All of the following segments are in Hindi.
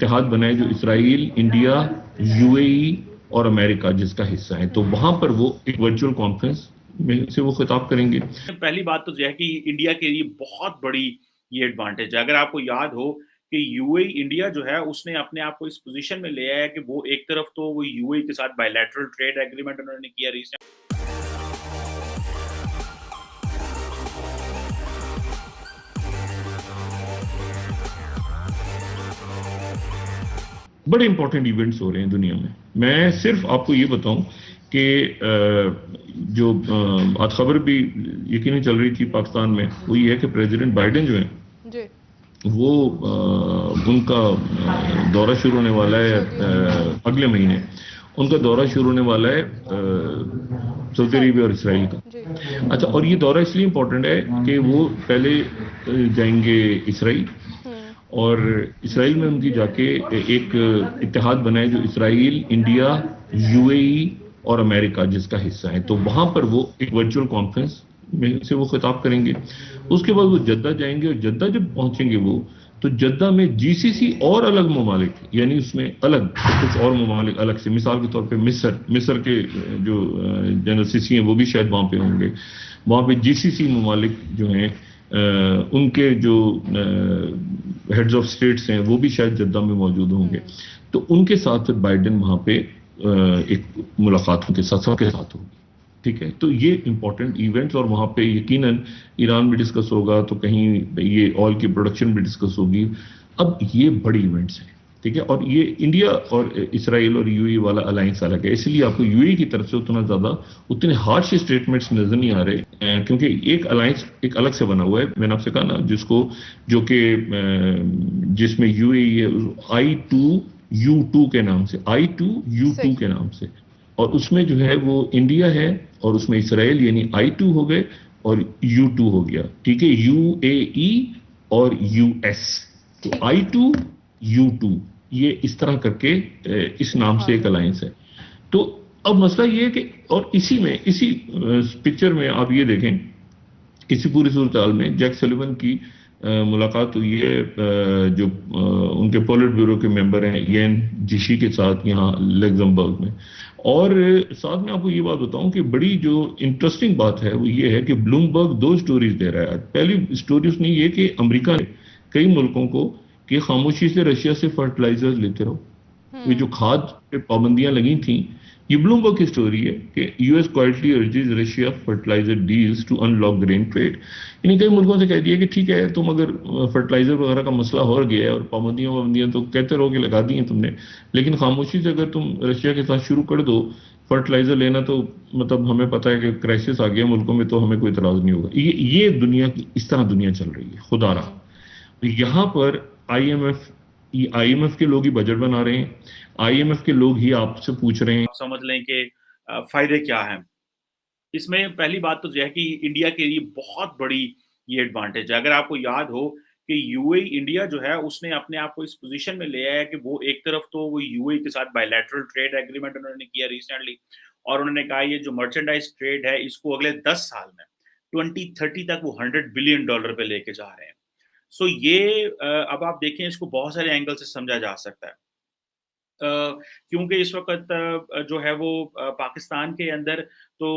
इत्तेहाद बनाए जो इसराइल, इंडिया, यूएई और अमेरिका जिसका हिस्सा है, तो वहां पर वो एक वर्चुअल कॉन्फ्रेंस में से वो खिताब करेंगे। पहली बात तो यह है कि इंडिया के लिए बहुत बड़ी ये एडवांटेज है। अगर आपको याद हो कि यूएई इंडिया जो है उसने अपने आप को इस पोजीशन में ले आया है कि वो एक तरफ तो वो यूएई के साथ बायलैटरल ट्रेड एग्रीमेंट उन्होंने किया रिसेंट। बड़े इंपॉर्टेंट इवेंट्स हो रहे हैं दुनिया में। मैं सिर्फ आपको ये बताऊं कि जो आज खबर भी यकीनन चल रही थी पाकिस्तान में, वो ये है कि प्रेसिडेंट बाइडेन जो है जी। वो उनका दौरा शुरू होने वाला है अगले महीने। उनका दौरा शुरू होने वाला है सऊदी अरेबिया और इसराइल का। जी। अच्छा, और ये दौरा इसलिए इम्पोर्टेंट है कि वो पहले जाएंगे इसराइल, और इसराइल में उनकी जाके एक इत्तेहाद बनाए जो इसराइल, इंडिया, यूएई और अमेरिका जिसका हिस्सा है, तो वहां पर वो एक वर्चुअल कॉन्फ्रेंस में से वो खिताब करेंगे। उसके बाद वो जद्दा जाएंगे, और जद्दा जब पहुंचेंगे वो, तो जद्दा में जीसीसी और अलग ममालिक, यानी उसमें अलग कुछ और ममालिक अलग से, मिसाल के तौर पे मिस्र के जो जनरल सीसी हैं वो भी शायद वहां पे होंगे। वहां पे जीसीसी ममालिक जो हैं उनके जो हेड्स ऑफ स्टेट्स हैं वो भी शायद जद्दा में मौजूद होंगे। तो उनके साथ फिर बाइडेन वहां पे एक मुलाकात उनके साथ सबके साथ होगी। ठीक है, तो ये इंपॉर्टेंट इवेंट्स, और वहां पे यकीनन ईरान भी डिस्कस होगा, तो कहीं ये ऑयल की प्रोडक्शन भी डिस्कस होगी। अब ये बड़ी इवेंट्स हैं, ठीक है, और ये इंडिया और इसराइल और यूएई वाला अलायंस अलग है, इसलिए आपको यूएई की तरफ से उतने हार्श स्टेटमेंट्स नजर नहीं आ रहे, क्योंकि एक अलायंस एक अलग से बना हुआ है। मैंने आपसे कहा ना, जो कि जिसमें यूएई है I2U2 के नाम से, I2U2 के नाम से, और उसमें जो है वो इंडिया है, और उसमें इसराइल, यानी I2 हो गए और U2 हो गया। ठीक है, यूएई और यूएस, तो I2U2 ये इस तरह करके इस नाम से एक अलायंस है। तो अब मसला ये है कि, और इसी पिक्चर में आप ये देखें, इसी पूरी सूरत हाल में जैक सलिवन की मुलाकात हुई है जो उनके पोलिट ब्यूरो के मेंबर हैं येन जिशी के साथ यहाँ लग्जमबर्ग में। और साथ में आपको ये बात बताऊं कि बड़ी जो इंटरेस्टिंग बात है वो ये है कि ब्लूमबर्ग दो स्टोरीज दे रहा है। पहली स्टोरी उसने ये कि अमेरिका ने कई मुल्कों को कि खामोशी से रशिया से फर्टिलाइजर्स लेते रहो, ये जो खाद पे पाबंदियां लगी थी, ये ब्लूमबर्ग की स्टोरी है कि US quietly urges Russia fertiliser deals to unlock grain trade. यानी कई मुल्कों से कह दिया कि ठीक है, तुम अगर फर्टिलाइजर वगैरह का मसला हो गया है और पाबंदियां तो कहते रहो कि लगा दी हैं तुमने, लेकिन खामोशी से अगर तुम रशिया के साथ शुरू कर दो फर्टिलाइजर लेना, तो मतलब हमें पता है कि क्राइसिस आ गया मुल्कों में, तो हमें कोई इतराज नहीं होगा। ये दुनिया की इस तरह दुनिया चल रही है खुदा रहा। यहाँ पर आईएमएफ के लोग ही बजट बना रहे हैं, आईएमएफ के लोग ही आपसे पूछ रहे हैं। आप समझ लें कि फायदे क्या हैं इसमें। पहली बात तो यह है कि इंडिया के लिए बहुत बड़ी ये एडवांटेज है। अगर आपको याद हो कि यूएई इंडिया जो है उसने अपने आप को इस पोजीशन में ले आया है कि वो एक तरफ तो वो यूएई के साथ बायलैटरल ट्रेड एग्रीमेंट उन्होंने किया रिसेंटली, और उन्होंने कहा ये जो मर्चेंडाइज ट्रेड है इसको अगले 10 साल में 2030 तक वो $100 बिलियन पे लेके जा रहे हैं। सो ये अब आप देखें, इसको बहुत सारे एंगल से समझा जा सकता है। क्योंकि इस वक़्त जो है वो पाकिस्तान के अंदर तो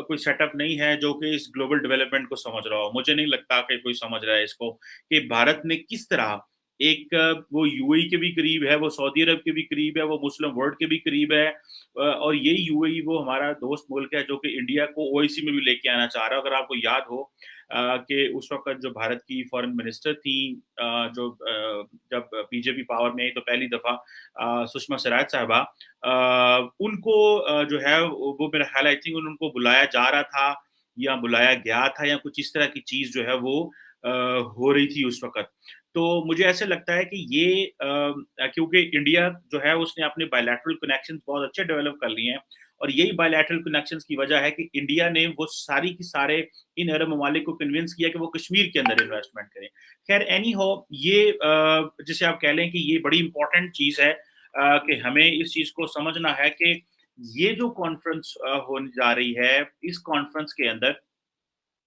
कोई सेटअप नहीं है जो कि इस ग्लोबल डेवलपमेंट को समझ रहा हो। मुझे नहीं लगता कि कोई समझ रहा है इसको, कि भारत ने किस तरह एक वो यूएई के भी करीब है, वो सऊदी अरब के भी करीब है, वो मुस्लिम वर्ल्ड के भी करीब है, और ये यूएई वो हमारा दोस्त मुल्क है जो कि इंडिया को ओआईसी में भी लेके आना चाह रहा है। अगर आपको याद हो कि उस वक़्त जो भारत की फॉरेन मिनिस्टर थी, जब बीजेपी पावर में आई तो पहली दफ़ा सुषमा स्वराज साहिबा, उनको जो है वो मेरा ख्याल आई थिंक उनको बुलाया जा रहा था या बुलाया गया था, या कुछ इस तरह की चीज़ जो है वो हो रही थी उस वक़्त। तो मुझे ऐसे लगता है कि ये क्योंकि इंडिया जो है उसने अपने बायलैटरल कनेक्शंस बहुत अच्छे डेवलप कर लिए हैं, और यही बायलैटरल कनेक्शंस की वजह है कि इंडिया ने वो सारी की सारे इन अरब ममालिक को कन्विंस किया कि वो कश्मीर के अंदर इन्वेस्टमेंट करें। खैर एनी हो, ये जिसे आप कह लें कि ये बड़ी इंपॉर्टेंट चीज़ है कि हमें इस चीज़ को समझना है कि ये जो कॉन्फ्रेंस होने जा रही है, इस कॉन्फ्रेंस के अंदर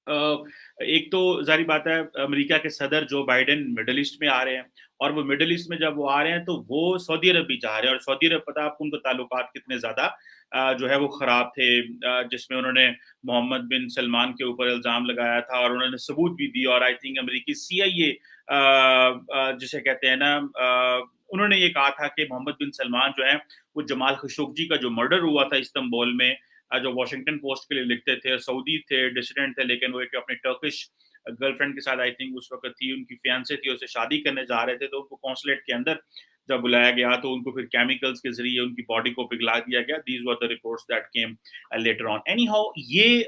एक तो ज़ाहिर बात है अमेरिका के सदर जो बाइडेन मिडल ईस्ट में आ रहे हैं, और वो मिडिल ईस्ट में जब वो आ रहे हैं तो वो सऊदी अरब भी जा रहे हैं, और सऊदी अरब पता है आपको उनके ताल्लुकात कितने ज़्यादा जो है वो ख़राब थे, जिसमें उन्होंने मोहम्मद बिन सलमान के ऊपर इल्ज़ाम लगाया था और उन्होंने सबूत भी दिए, और आई थिंक अमेरिकी CIA जिसे कहते हैं ना, उन्होंने ये कहा था कि मोहम्मद बिन सलमान जो है वो जमाल खशोगी का जो मर्डर हुआ था इस्तांबुल में, जो वॉशिंगटन पोस्ट के लिए लिखते थे, सऊदी थे, डिसिडेंट थे, लेकिन वो एक अपने टर्किश गर्लफ्रेंड के साथ आई थिंक उस वक्त थी, उनकी फियांसे थी, उससे शादी करने जा रहे थे, तो उनको कॉन्सुलेट के अंदर जब बुलाया गया तो उनको फिर केमिकल्स के जरिए उनकी बॉडी को पिघला दिया गया। These were the reports that came later on. Any how ये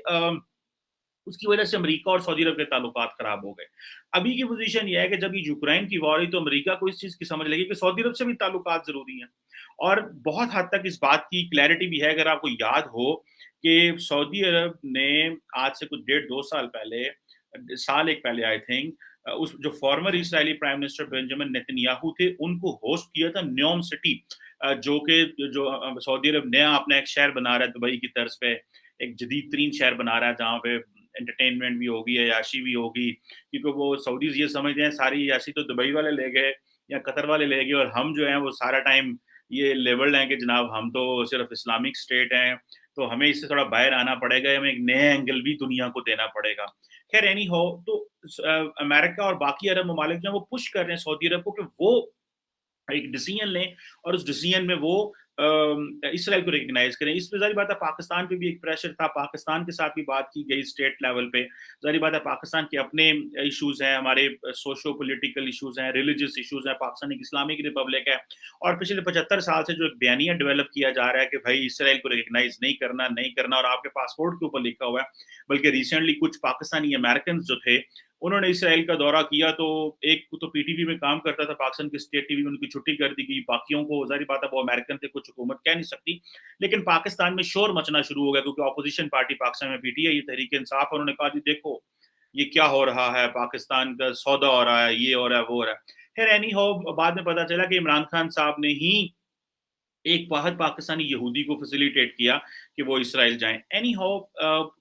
उसकी वजह से अमेरिका और सऊदी अरब के ताल्लुकात खराब हो गए। अभी की पोजीशन ये है कि जब ये यूक्रेन की वॉर हुई तो अमेरिका को इस चीज़ की समझ लगी कि सऊदी अरब से भी ताल्लुकात ज़रूरी हैं, और बहुत हद तक इस बात की क्लैरिटी भी है। अगर आपको याद हो कि सऊदी अरब ने आज से कुछ डेढ़ 2 साल पहले, साल एक पहले आई थिंक, उस जो फॉर्मर इस्राएली प्राइम मिनिस्टर बेंजामिन नेतन्याहू थे, उनको होस्ट किया था न्योम सिटी, जो कि जो सऊदी अरब नया अपना एक शहर बना रहा है दुबई की तर्ज पे, एक जदीद तरीन शहर बना रहा है जहाँ पे एंटरटेनमेंट भी होगी, अय्याशी भी होगी, क्योंकि वो सऊदीज़ ये समझते हैं सारी अय्याशी तो दुबई वाले ले गए या कतर वाले ले गए, और हम जो हैं वो सारा टाइम ये लेबल्ड हैं कि जनाब हम तो सिर्फ इस्लामिक स्टेट हैं, तो हमें इससे थोड़ा बाहर आना पड़ेगा, हमें एक नया एंगल भी दुनिया को देना पड़ेगा। खैर एनी हो, तो अमेरिका और बाकी अरब ममालिक जो हैं वो पुश कर रहे हैं सऊदी अरब को कि वो एक डिसीजन लें, और उस डिसीजन में वो इसराइल को रिकग्नाइज करें। इसमें ज़ाहिर बात है पाकिस्तान पे भी एक प्रेशर था, पाकिस्तान के साथ भी बात की गई स्टेट लेवल पे। ज़ाहिर बात है पाकिस्तान के अपने इश्यूज़ हैं, हमारे सोशो पॉलिटिकल इश्यूज़ हैं, रिलीजियस इश्यूज़ हैं, पाकिस्तान एक इस्लामिक रिपब्लिक है, और पिछले 75 साल से जो एक बयानिया डेवलप किया जा रहा है कि भाई इसराइल को रिकग्नाइज नहीं करना, नहीं करना, और आपके पासपोर्ट के ऊपर लिखा हुआ है। बल्कि रिसेंटली कुछ पाकिस्तानी अमेरिकन जो थे, उन्होंने इसराइल का दौरा किया, तो एक तो पीटीवी में काम करता था, पाकिस्तान की स्टेट टीवी में उनकी छुट्टी कर दी गई, बाकियों को ज़ाहिर बात है वो अमेरिकन थे, कुछ हुकूमत कह नहीं सकती। लेकिन पाकिस्तान में शोर मचना शुरू हो गया, क्योंकि ऑपोजिशन पार्टी पाकिस्तान में पीटीआई, ये तहरीक इंसाफ, उन्होंने कहा जी देखो ये क्या हो रहा है, पाकिस्तान का सौदा हो रहा है, ये हो रहा है, वो हो रहा है। खैर एनी हो, बाद में पता चला कि इमरान खान साहब ने ही एक वाहद पाकिस्तानी यहूदी को फैसिलिटेट किया कि वो इसराइल जाएं। Anyhow,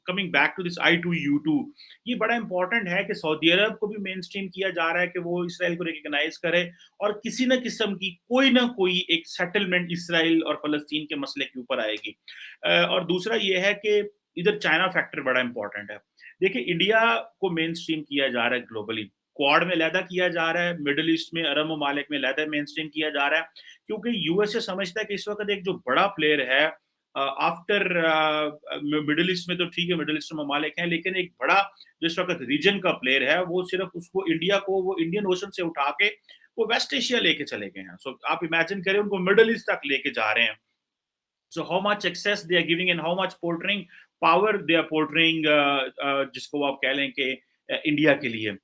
coming back to this I2U2, ये बड़ा इंपॉर्टेंट है कि सऊदी अरब को भी मेन स्ट्रीम किया जा रहा है कि वो इसराइल को रिकग्नाइज करे, और किसी न किस्म की कोई ना कोई एक सेटलमेंट इसराइल और फलस्तीन के मसले के ऊपर आएगी। और दूसरा ये है कि इधर चाइना फैक्टर बड़ा इंपॉर्टेंट है। देखिए इंडिया को मेन स्ट्रीम किया जा रहा है ग्लोबली, क्वाड में लहदा किया जा रहा है, मिडल ईस्ट में अरब ममालिक में लहदा मेन स्ट्रीम किया जा रहा है, क्योंकि यूएसए समझता है कि इस वक्त एक जो बड़ा प्लेयर है आफ्टर मिडिल ईस्ट में, तो ठीक है मिडिल ईस्ट में ममालिक हैं, लेकिन एक बड़ा जो इस वक्त रीजन का प्लेयर है, वो सिर्फ उसको इंडिया को वो इंडियन ओशन से उठा के वो वेस्ट एशिया लेके चले गए हैं। सो आप इमेजिन करें उनको मिडिल ईस्ट तक लेके जा रहे हैं। So how much access they are giving and how much portraying power they are portraying, जिसको आप कह लें कि इंडिया के लिए।